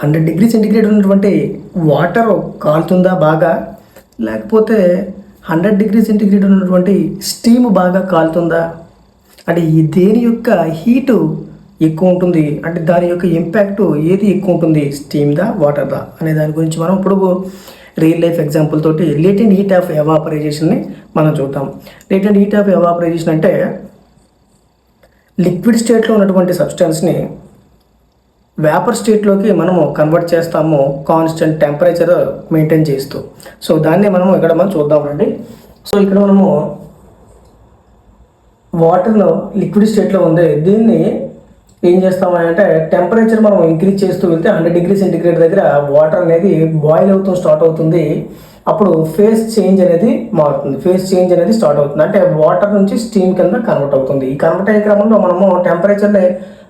100 degree centigrade ఉన్నటువంటి water కాలుతుందా బాగా, లేకపోతే 100 డిగ్రీ సెంటిగ్రేడ్ ఉన్నటువంటి స్టీమ్ బాగా కాలుతుందా? అంటే ఈ దేని యొక్క హీటు ఎక్కువ ఉంటుంది, అంటే దాని యొక్క ఇంపాక్ట్ ఏది ఎక్కువ ఉంటుంది, స్టీమ్దా వాటర్దా అనే దాని గురించి మనం ఇప్పుడు రియల్ లైఫ్ ఎగ్జాంపుల్ తోటి లేటెంట్ హీట్ ఆఫ్ ఎవాపరైజేషన్ని మనం చూద్దాం. లేటెంట్ హీట్ ఆఫ్ ఎవాపరైజేషన్ అంటే లిక్విడ్ స్టేట్లో ఉన్నటువంటి సబ్స్టెన్స్ని వేపర్ స్టేట్లోకి మనము కన్వర్ట్ చేస్తాము కాన్స్టెంట్ టెంపరేచర్ మెయింటైన్ చేస్తూ. సో దాన్ని మనం ఇక్కడ మనం చూద్దామండి. సో ఇక్కడ మనము వాటర్లో లిక్విడ్ స్టేట్లో ఉంది, దీన్ని ఏం చేస్తామని అంటే టెంపరేచర్ మనం ఇంక్రీజ్ చేస్తూ వెళ్తే 100 డిగ్రీ సెంటిగ్రేడ్ దగ్గర వాటర్ అనేది బాయిల్ అవుతూ స్టార్ట్ అవుతుంది. అప్పుడు ఫేస్ చేంజ్ అనేది మారుతుంది, ఫేస్ చేంజ్ అనేది స్టార్ట్ అవుతుంది, అంటే వాటర్ నుంచి స్టీమ్ కింద కన్వర్ట్ అవుతుంది. ఈ కన్వర్ట్ అయ్యే క్రమంలో మనము టెంపరేచర్ని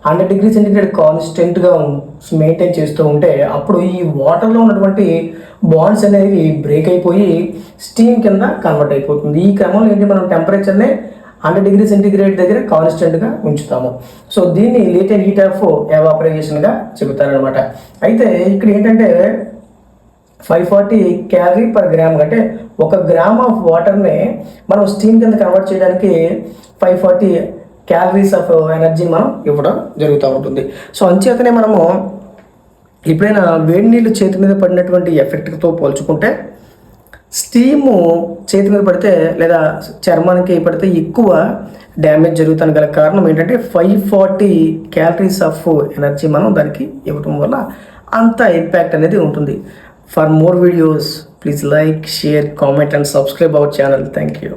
100 డిగ్రీ సెంటిగ్రేడ్ కాన్స్టెంట్గా మెయింటైన్ చేస్తూ ఉంటే అప్పుడు ఈ వాటర్లో ఉన్నటువంటి బాండ్స్ అనేవి బ్రేక్ అయిపోయి స్టీమ్ కింద కన్వర్ట్ అయిపోతుంది. ఈ క్రమంలో ఏంటి, మనం టెంపరేచర్ని 100 డిగ్రీ సెంటిగ్రేడ్ దగ్గర కాన్స్టెంట్గా ఉంచుతాము. సో దీన్ని లేటెంట్ హీట్ ఆఫ్ ఎవాపరైజేషన్గా చెబుతారనమాట. అయితే ఇక్కడ ఏంటంటే 540 క్యాలరీ పర్ గ్రామ్, అంటే 1 గ్రామ్ ఆఫ్ వాటర్ని మనం స్టీమ్ కింద కన్వర్ట్ చేయడానికి 540 క్యాలరీస్ ఆఫ్ ఎనర్జీని మనం ఇవ్వడం జరుగుతూ ఉంటుంది. సో అంచేతనే మనము ఎప్పుడైనా వేడి నీళ్ళు చేతి మీద పడినటువంటి ఎఫెక్ట్తో పోల్చుకుంటే స్టీము చేతి మీద పడితే లేదా చర్మానికి పడితే ఎక్కువ డ్యామేజ్ జరుగుతానికి గల కారణం ఏంటంటే 540 క్యాలరీస్ ఆఫ్ ఎనర్జీ మనం దానికి ఇవ్వడం వల్ల అంత ఇంపాక్ట్ అనేది ఉంటుంది. For more videos please like, share, comment and subscribe our channel. Thank you.